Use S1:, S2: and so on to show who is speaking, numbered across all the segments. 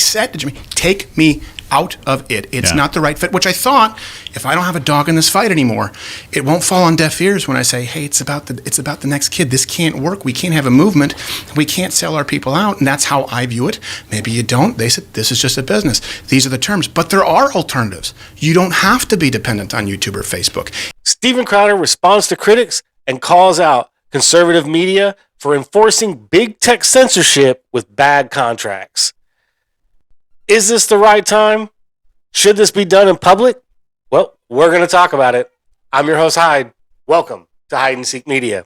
S1: said to Jimmy, take me out of it. It's not the right fit, which I thought, if I don't have a dog in this fight anymore, it won't fall on deaf ears when I say, hey, it's about the next kid. This can't work. We can't have a movement. We can't sell our people out. And that's how I view it. Maybe you don't. They said, this is just a business. These are the terms. But there are alternatives. You don't have to be dependent on YouTube or Facebook.
S2: Steven Crowder responds to critics and calls out conservative media for enforcing big tech censorship with bad contracts. Is this the right time? Should this be done in public? Well, we're going to talk about it. I'm your host, Hyde. Welcome to Hide and Seek Media.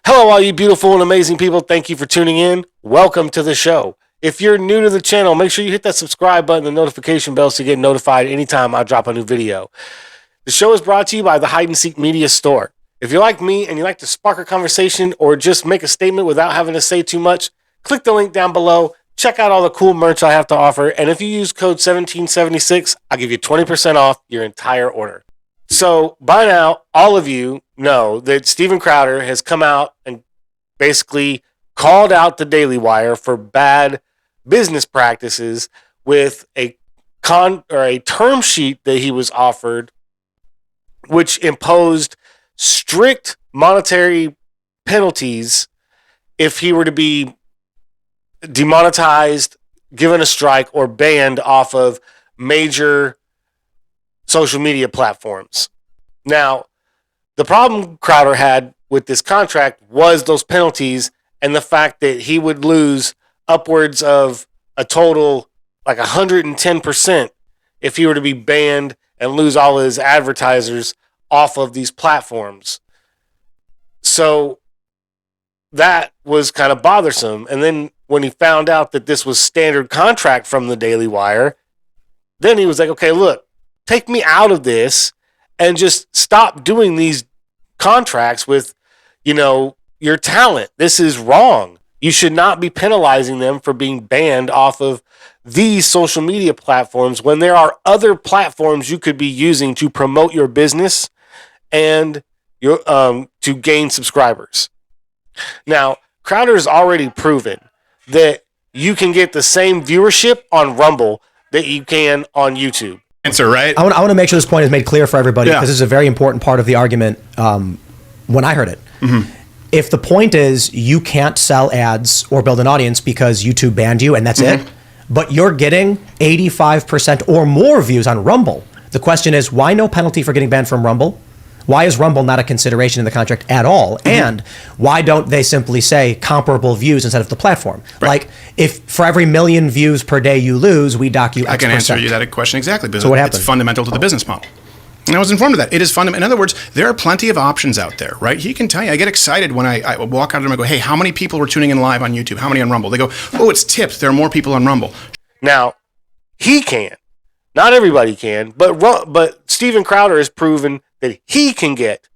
S2: Hello, all you beautiful and amazing people. Thank you for tuning in. Welcome to the show. If you're new to the channel, make sure you hit that subscribe button and the notification bell so you get notified anytime I drop a new video. The show is brought to you by the Hide and Seek Media Store. If you're like me and you like to spark a conversation or just make a statement without having to say too much, click the link down below. Check out all the cool merch I have to offer. And if you use code 1776, I'll give you 20% off your entire order. So by now, all of you know that Steven Crowder has come out and basically called out the Daily Wire for bad business practices with a term sheet that he was offered, which imposed strict monetary penalties if he were to be demonetized, given a strike, or banned off of major social media platforms. Now, the problem Crowder had with this contract was those penalties and the fact that he would lose upwards of a total like 110% if he were to be banned and lose all his advertisers off of these platforms. So that was kind of bothersome. And then when he found out that this was standard contract from the Daily Wire, then he was like, okay, look, take me out of this and just stop doing these contracts with, your talent. This is wrong. You should not be penalizing them for being banned off of these social media platforms when there are other platforms you could be using to promote your business and your to gain subscribers. Now, Crowder has already proven that you can get the same viewership on Rumble that you can on YouTube.
S1: Answer, right?
S3: I want to make sure this point is made clear for everybody because this is a very important part of the argument when I heard it. Mm-hmm. If the point is you can't sell ads or build an audience because YouTube banned you and that's it, but you're getting 85% or more views on Rumble, the question is, why no penalty for getting banned from Rumble? Why is Rumble not a consideration in the contract at all? Mm-hmm. And why don't they simply say comparable views instead of the platform? Right. Like, if for every 1 million views per day you lose, we dock you X%.
S1: I can answer you that question exactly, because
S3: so what happened?
S1: It's fundamental to the business model. And I was informed of that. It is fundamental. In other words, there are plenty of options out there, right? He can tell you. I get excited when I walk out of them and go, hey, how many people were tuning in live on YouTube? How many on Rumble? They go, oh, it's tipped. There are more people on Rumble.
S2: Now, he can. Not everybody can, but Steven Crowder has proven that he can get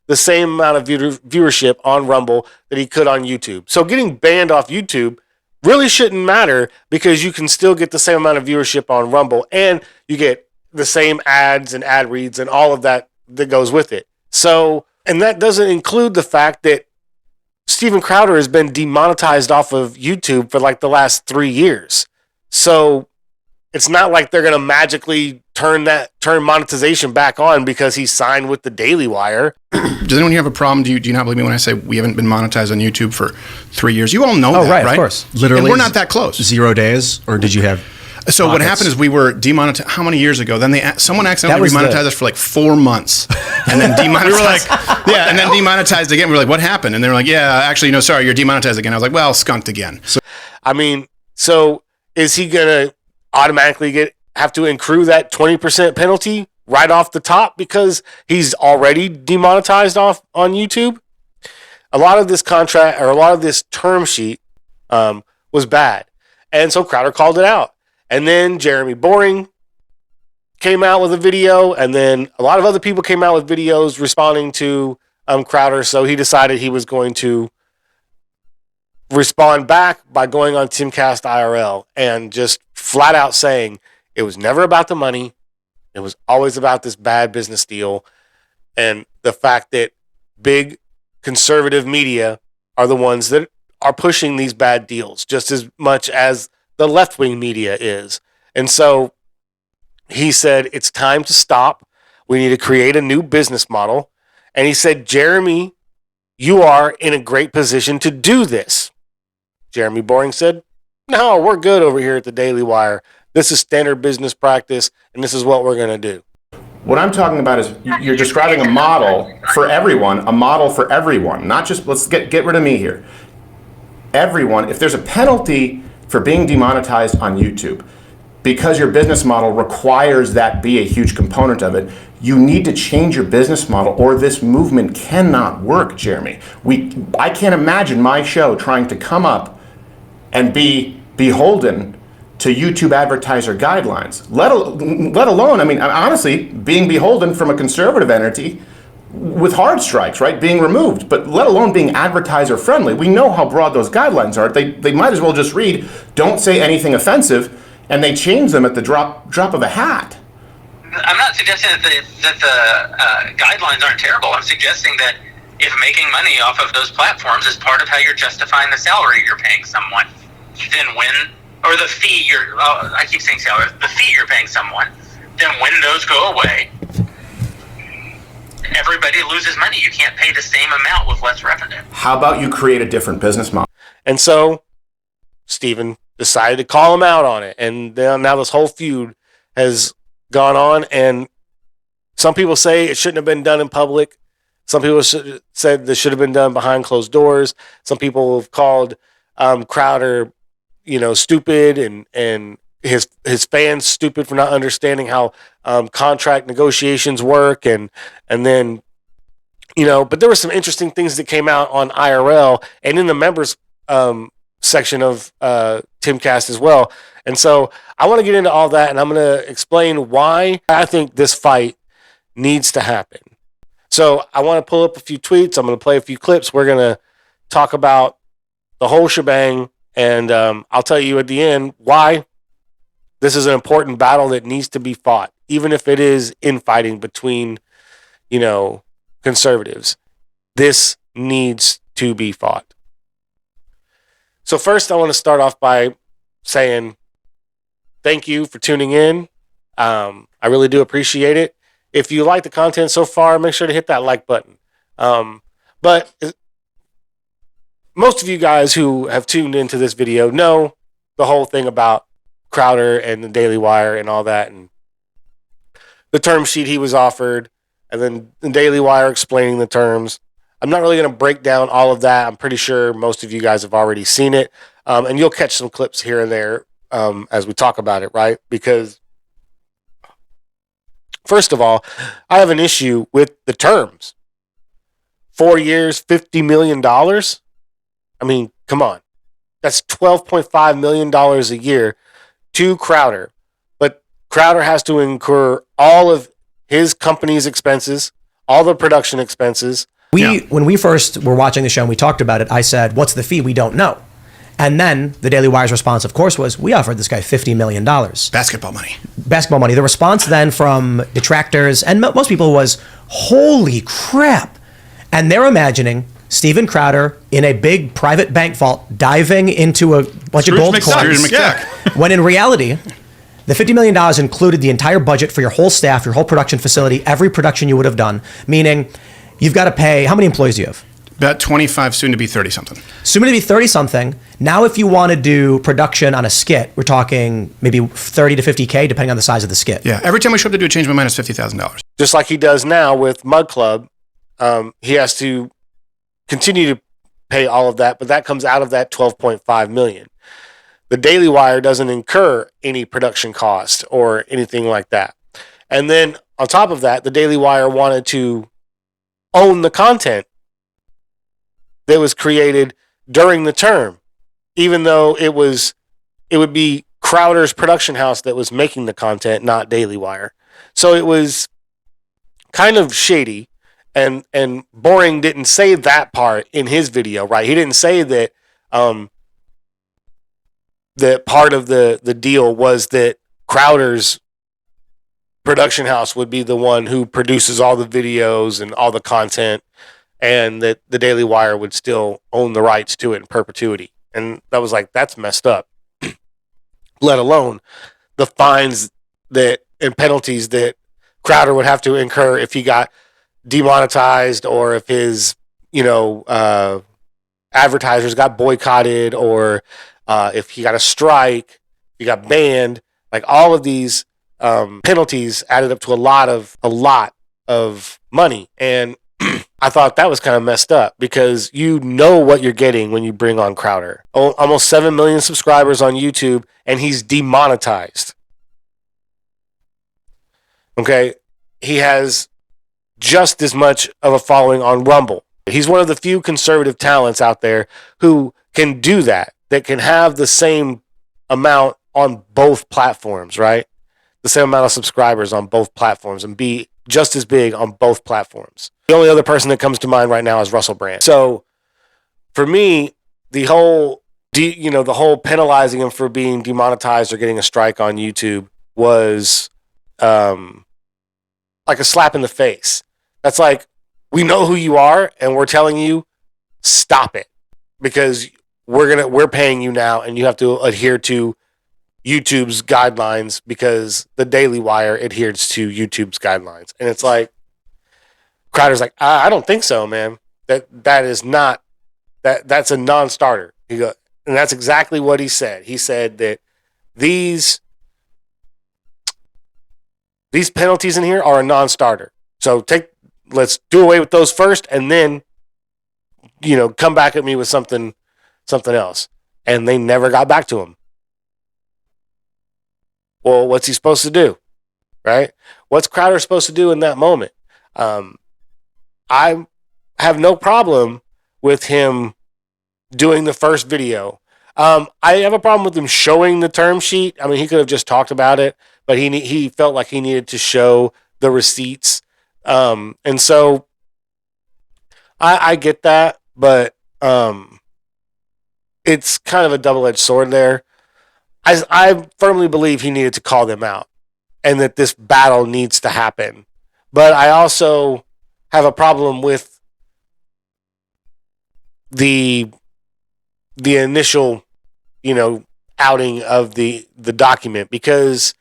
S2: the same amount of viewership on Rumble that he could on YouTube. So getting banned off YouTube really shouldn't matter because you can still get the same amount of viewership on Rumble and you get the same ads and ad reads and all of that goes with it. So, and that doesn't include the fact that Steven Crowder has been demonetized off of YouTube for like the last 3 years. So it's not like they're going to magically turn monetization back on because he signed with the Daily Wire.
S1: Does anyone have a problem? Do you not believe me when I say we haven't been monetized on YouTube for 3 years? You all know that, right?
S3: Of course.
S4: Literally,
S1: and we're not that close.
S4: 0 days, or did you have?
S1: So what happened is we were demonetized. How many years ago? Then someone accidentally demonetized us for like 4 months, and then demonetized. And then demonetized again. We were like, "What happened?" And they were like, "Yeah, actually, no, sorry, you're demonetized again." I was like, "Well, skunked again."
S2: So is he gonna automatically have to accrue that 20% penalty right off the top because he's already demonetized off on YouTube? A lot of this contract or a lot of this term sheet was bad, and so Crowder called it out. And then Jeremy Boring came out with a video, and then a lot of other people came out with videos responding to Crowder. So he decided he was going to respond back by going on Timcast IRL and just flat out saying it was never about the money. It was always about this bad business deal and the fact that big conservative media are the ones that are pushing these bad deals just as much as the left-wing media is. And so he said, it's time to stop. We need to create a new business model. And he said, Jeremy, you are in a great position to do this. Jeremy Boring said, no, we're good over here at the Daily Wire. This is standard business practice, and this is what we're going to do.
S1: What I'm talking about is you're describing a model for everyone, not just, let's get rid of me here. Everyone, if there's a penalty for being demonetized on YouTube, because your business model requires that be a huge component of it, you need to change your business model or this movement cannot work, Jeremy. I can't imagine my show trying to come up and be beholden to YouTube advertiser guidelines, let alone, I mean, honestly, being beholden from a conservative entity with hard strikes, right, being removed, but let alone being advertiser friendly. We know how broad those guidelines are. They might as well just read, don't say anything offensive, and they change them at the drop of a hat.
S5: I'm not suggesting that the guidelines aren't terrible. I'm suggesting that if making money off of those platforms is part of how you're justifying the salary you're paying someone, then or the fee I keep saying salary, the fee you're paying someone, then when those go away, everybody loses money. You can't pay the same amount with less revenue.
S1: How about you create a different business model?
S2: And so Stephen decided to call him out on it. And now this whole feud has gone on. And some people say it shouldn't have been done in public. Some people said this should have been done behind closed doors. Some people have called Crowder, stupid and his fans stupid for not understanding how contract negotiations work. And then, but there were some interesting things that came out on IRL and in the members section of Timcast as well. And so I want to get into all that, and I'm going to explain why I think this fight needs to happen. So I want to pull up a few tweets. I'm going to play a few clips. We're going to talk about the whole shebang, and I'll tell you at the end why this is an important battle that needs to be fought, even if it is infighting between, conservatives. This needs to be fought. So first, I want to start off by saying thank you for tuning in. I really do appreciate it. If you like the content so far, make sure to hit that like button. But most of you guys who have tuned into this video know the whole thing about Crowder and the Daily Wire and all that, and the term sheet he was offered, and then the Daily Wire explaining the terms. I'm not really going to break down all of that. I'm pretty sure most of you guys have already seen it. And you'll catch some clips here and there as we talk about it, right? Because, first of all, I have an issue with the terms. 4 years, $50 million. I mean, come on. That's $12.5 million a year to Crowder. But Crowder has to incur all of his company's expenses, all the production expenses.
S3: When we first were watching the show and we talked about it, I said, what's the fee? We don't know. And then the Daily Wire's response, of course, was, we offered this guy $50 million.
S1: Basketball money.
S3: The response then from detractors and most people was, holy crap. And they're imagining Steven Crowder in a big private bank vault diving into a bunch of gold coins. When in reality, the $50 million included the entire budget for your whole staff, your whole production facility, every production you would have done, meaning you've got to pay, how many employees do you have?
S1: About 25, soon to be 30-something.
S3: Soon to be 30-something. Now, if you want to do production on a skit, we're talking maybe 30 to 50K, depending on the size of the skit.
S1: Yeah, every time we show up to do a Change My Mind, it's $50,000.
S2: Just like he does now with Mud Club, he has to continue to pay all of that, but that comes out of that $12.5 million. The Daily Wire doesn't incur any production cost or anything like that. And then on top of that, the Daily Wire wanted to own the content that was created during the term, even though it would be Crowder's production house that was making the content, not Daily Wire. So it was kind of shady, and Boring didn't say that part in his video, right? He didn't say that that part of the deal was that Crowder's production house would be the one who produces all the videos and all the content, and that the Daily Wire would still own the rights to it in perpetuity. And that was like, that's messed up. let alone the fines that and penalties that Crowder would have to incur if he got demonetized, or if his advertisers got boycotted, or if he got a strike, he got banned. Like, all of these penalties added up to a lot of money, and I thought that was kind of messed up, because you know what you're getting when you bring on Crowder. Almost 7 million subscribers on YouTube, and he's demonetized. Okay, he has just as much of a following on Rumble. He's one of the few conservative talents out there who can do that can have the same amount on both platforms, right? The same amount of subscribers on both platforms and be just as big on both platforms. The only other person that comes to mind right now is Russell Brand. So for me, the whole penalizing him for being demonetized or getting a strike on YouTube was like a slap in the face. That's like, we know who you are, and we're telling you, stop it, because we're paying you now, and you have to adhere to YouTube's guidelines, because the Daily Wire adheres to YouTube's guidelines. And it's like, Crowder's like, I don't think so, man. That is not that's a non-starter. And that's exactly what he said. He said that these penalties in here are a non-starter. So let's do away with those first, and then come back at me with something else. And they never got back to him. Well, what's he supposed to do? Right? What's Crowder supposed to do in that moment? I have no problem with him doing the first video. I have a problem with him showing the term sheet. I mean, he could have just talked about it, but he felt like he needed to show the receipts. And so I get that, but it's kind of a double-edged sword there. I firmly believe he needed to call them out, and that this battle needs to happen. But I also have a problem with the initial, outing of the document, because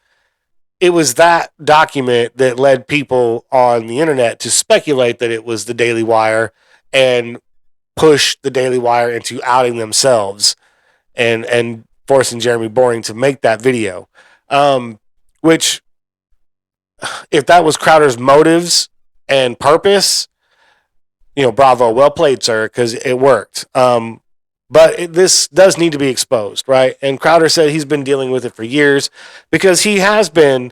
S2: it was that document that led people on the internet to speculate that it was the Daily Wire and push the Daily Wire into outing themselves and forcing Jeremy Boring to make that video. Which, if that was Crowder's motives and purpose, bravo, well played, sir, because it worked. But this does need to be exposed, right? And Crowder said he's been dealing with it for years, because he has been,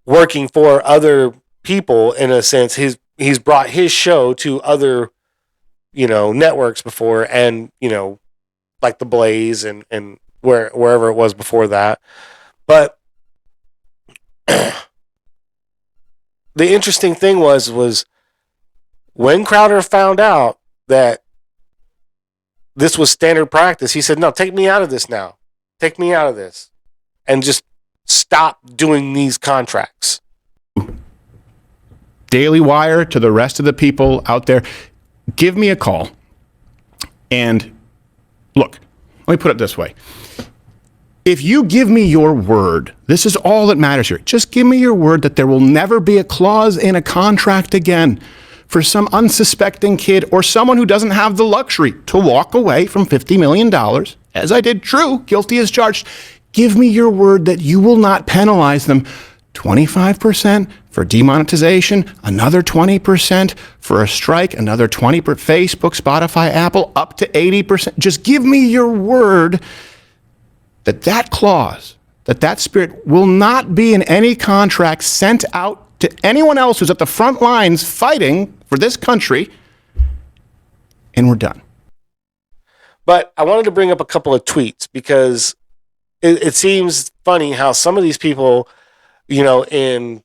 S2: working for other people in a sense. He's brought his show to other, networks before, and, like the Blaze and wherever it was before that. But the interesting thing was when Crowder found out that this was standard practice, he said, no, take me out of this now. Take me out of this. And just stop doing these contracts.
S1: Daily Wire, to the rest of the people out there, give me a call. And look, let me put it this way. If you give me your word, this is all that matters here. Just give me your word that there will never be a clause in a contract again for some unsuspecting kid or someone who doesn't have the luxury to walk away from $50 million, as I did, true, guilty as charged. Give me your word that you will not penalize them 25% for demonetization, another 20% for a strike, another 20% for Facebook, Spotify, Apple, up to 80%. Just give me your word that clause, that spirit will not be in any contract sent out to anyone else who's at the front lines fighting for this country, and we're done.
S2: But I wanted to bring up a couple of tweets, because it seems funny how some of these people, in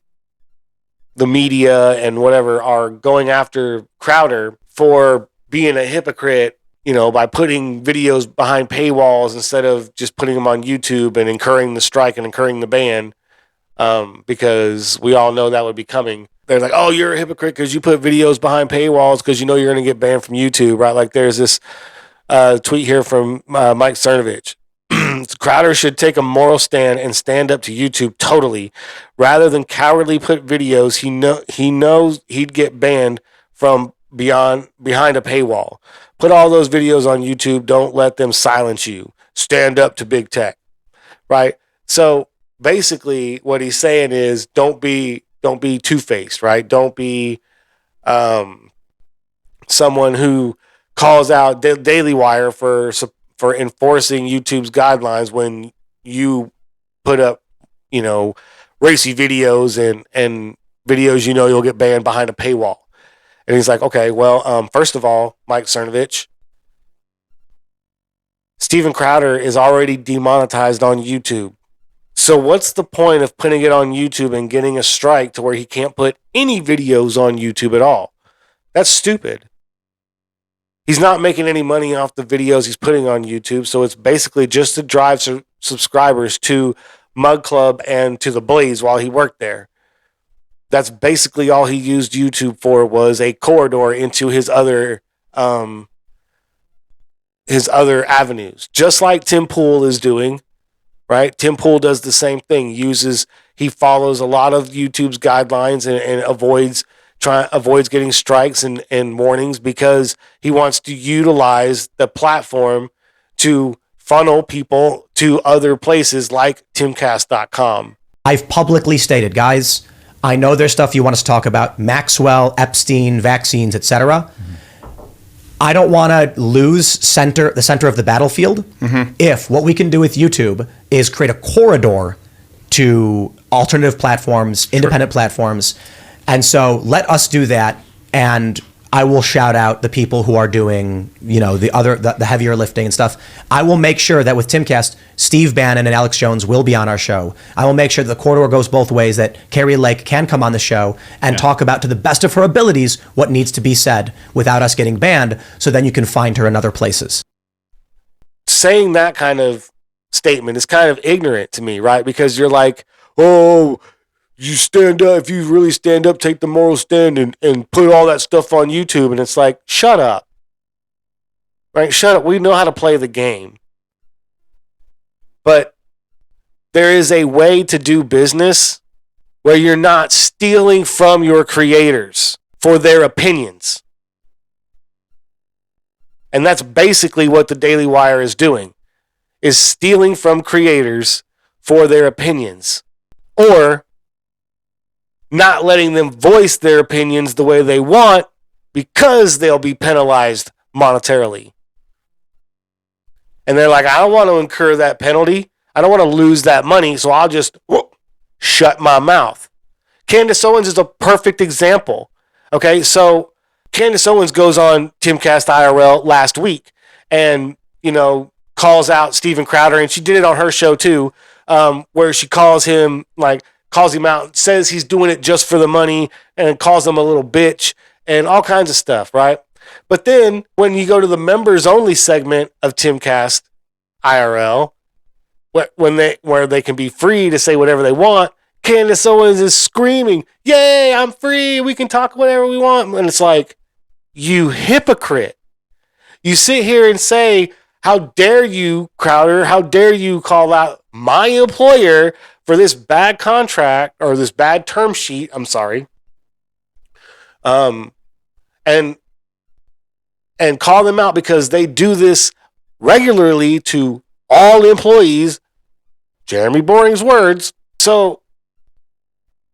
S2: the media and whatever, are going after Crowder for being a hypocrite, by putting videos behind paywalls instead of just putting them on YouTube and incurring the strike and incurring the ban, because we all know that would be coming. They're like, oh, you're a hypocrite because you put videos behind paywalls because you know you're going to get banned from YouTube, right? Like, there's this tweet here from Mike Cernovich. Crowder should take a moral stand and stand up to YouTube totally, rather than cowardly put videos he knows he'd get banned from behind a paywall. Put all those videos on YouTube. Don't let them silence you. Stand up to big tech, right? So basically, what he's saying is, don't be two-faced, right? Don't be someone who calls out Daily Wire for enforcing YouTube's guidelines when you put up, racy videos and videos you'll get banned behind a paywall. And he's like, okay, well, first of all, Mike Cernovich, Steven Crowder is already demonetized on YouTube. So what's the point of putting it on YouTube and getting a strike to where he can't put any videos on YouTube at all? That's stupid. He's not making any money off the videos he's putting on YouTube, so it's basically just to drive subscribers to Mug Club and to the Blaze while he worked there. That's basically all he used YouTube for, was a corridor into his other avenues, just like Tim Pool is doing, right? Tim Pool does the same thing. He follows a lot of YouTube's guidelines and avoids getting strikes and warnings, because he wants to utilize the platform to funnel people to other places like timcast.com.
S3: I've publicly stated, guys, I know there's stuff you want us to talk about, Maxwell, Epstein, vaccines, etc. I don't want to lose the center of the battlefield. If what we can do with YouTube is create a corridor to alternative platforms, independent platforms. And so let us do that, and I will shout out the people who are doing, the heavier lifting and stuff. I will make sure that with Timcast, Steve Bannon and Alex Jones will be on our show. I will make sure that the corridor goes both ways, that Carrie Lake can come on the show and talk about, to the best of her abilities, what needs to be said without us getting banned, so then you can find her in other places.
S2: Saying that kind of statement is kind of ignorant to me, right? Because you're like, oh, you stand up. If you really stand up, take the moral stand and put all that stuff on YouTube. And it's like, shut up. Right? Shut up. We know how to play the game. But there is a way to do business where you're not stealing from your creators for their opinions. And that's basically what the Daily Wire is doing, is stealing from creators for their opinions, or not letting them voice their opinions the way they want, because they'll be penalized monetarily. And they're like, I don't want to incur that penalty. I don't want to lose that money, so I'll just shut my mouth. Candace Owens is a perfect example. Okay, so Candace Owens goes on Timcast IRL last week and, calls out Steven Crowder, and she did it on her show too, where she calls him out, says he's doing it just for the money, and calls him a little bitch and all kinds of stuff, right? But then when you go to the members only segment of Timcast IRL, where they can be free to say whatever they want, Candace Owens is screaming, "Yay, I'm free. We can talk whatever we want." And it's like, you hypocrite. You sit here and say, how dare you, Crowder? How dare you call out my employer for this bad contract, or this bad term sheet? I'm sorry. And call them out because they do this regularly to all employees. Jeremy Boring's words. So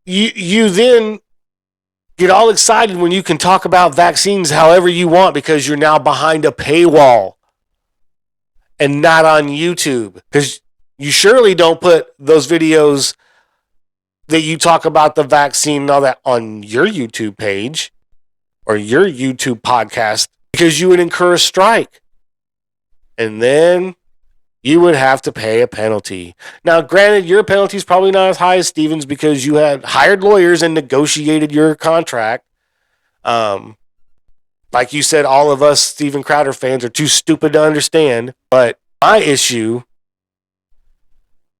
S2: you then get all excited when you can talk about vaccines however you want, because you're now behind a paywall and not on YouTube. Because you surely don't put those videos that you talk about the vaccine and all that on your YouTube page or your YouTube podcast, because you would incur a strike. And then you would have to pay a penalty. Now, granted, your penalty is probably not as high as Steven's, because you had hired lawyers and negotiated your contract. Like you said, all of us Steven Crowder fans are too stupid to understand. But my issue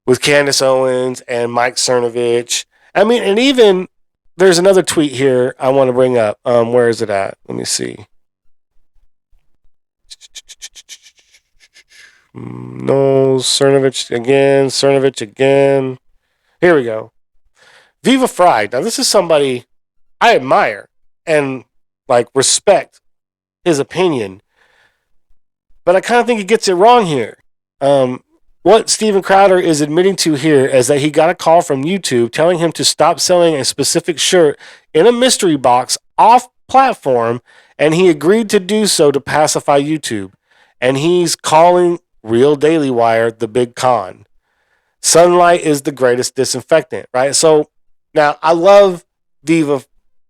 S2: with Candace Owens and Mike Cernovich, and even there's another tweet here I want to bring up. Where is it at? Let me see. No, Cernovich again. Here we go. Viva Fried. Now, this is somebody I admire and like respect his opinion, but I kind of think he gets it wrong here. What Steven Crowder is admitting to here is that he got a call from YouTube telling him to stop selling a specific shirt in a mystery box off platform, and he agreed to do so to pacify YouTube. And he's calling Real Daily Wire the big con. Sunlight is the greatest disinfectant, right? So now I love Viva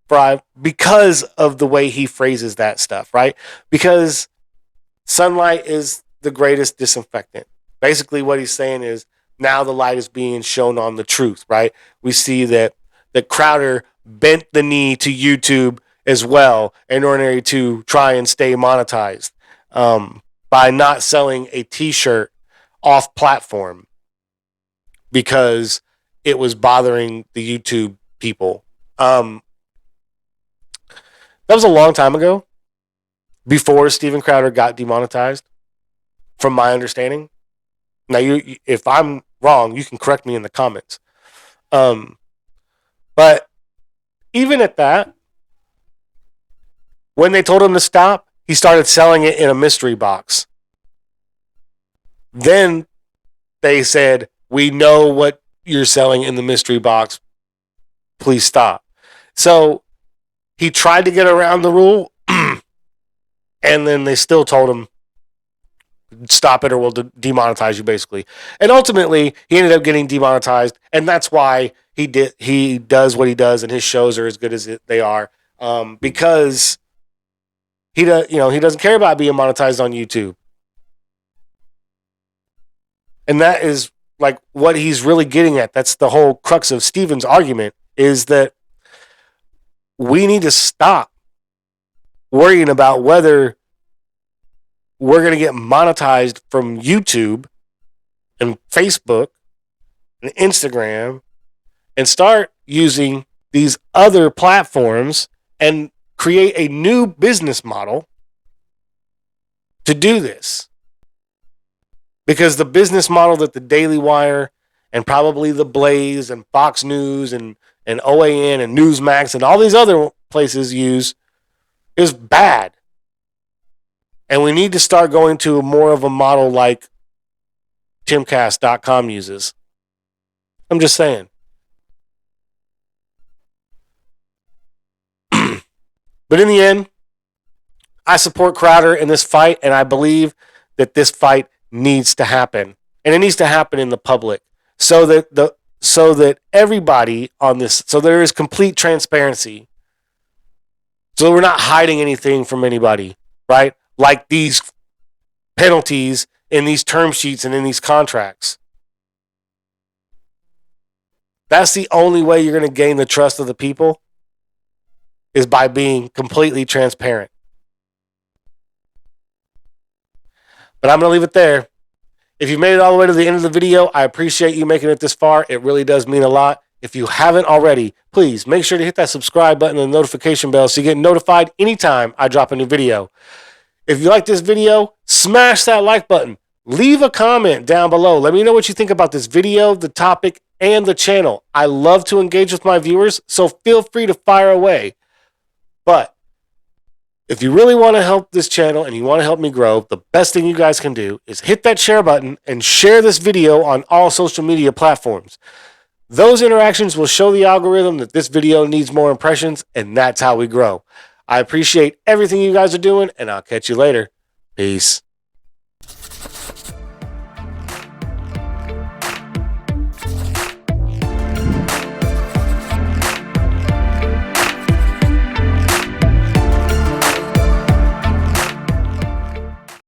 S2: Fry because of the way he phrases that stuff, right? Because sunlight is the greatest disinfectant. Basically, what he's saying is now the light is being shown on the truth, right? We see that Crowder bent the knee to YouTube as well in order to try and stay monetized by not selling a T-shirt off platform because it was bothering the YouTube people. That was a long time ago, before Steven Crowder got demonetized, from my understanding. Now, if I'm wrong, you can correct me in the comments. But even at that, when they told him to stop, he started selling it in a mystery box. Then they said, "We know what you're selling in the mystery box. Please stop." So he tried to get around the rule, and then they still told him, "Stop it or we'll demonetize you," basically. And ultimately, he ended up getting demonetized, and that's why he does what he does, and his shows are as good as they are, because he doesn't care about being monetized on YouTube. And that is like what he's really getting at. That's the whole crux of Steven's argument, is that we need to stop worrying about whether we're going to get monetized from YouTube and Facebook and Instagram and start using these other platforms and create a new business model to do this. Because the business model that the Daily Wire and probably the Blaze and Fox News and OAN and Newsmax and all these other places use is bad. And we need to start going to more of a model like Timcast.com uses. I'm just saying. But in the end, I support Crowder in this fight, and I believe that this fight needs to happen. And it needs to happen in the public so that everybody on this, so there is complete transparency. So we're not hiding anything from anybody, right? Like these penalties in these term sheets and in these contracts. That's the only way you're going to gain the trust of the people, is by being completely transparent. But I'm going to leave it there. If you made it all the way to the end of the video, I appreciate you making it this far. It really does mean a lot. If you haven't already, please make sure to hit that subscribe button and the notification bell so you get notified anytime I drop a new video. If you like this video, smash that like button. Leave a comment down below. Let me know what you think about this video, the topic, and the channel. I love to engage with my viewers, so feel free to fire away. But if you really want to help this channel and you want to help me grow, the best thing you guys can do is hit that share button and share this video on all social media platforms. Those interactions will show the algorithm that this video needs more impressions, and that's how we grow. I appreciate everything you guys are doing, and I'll catch you later. Peace.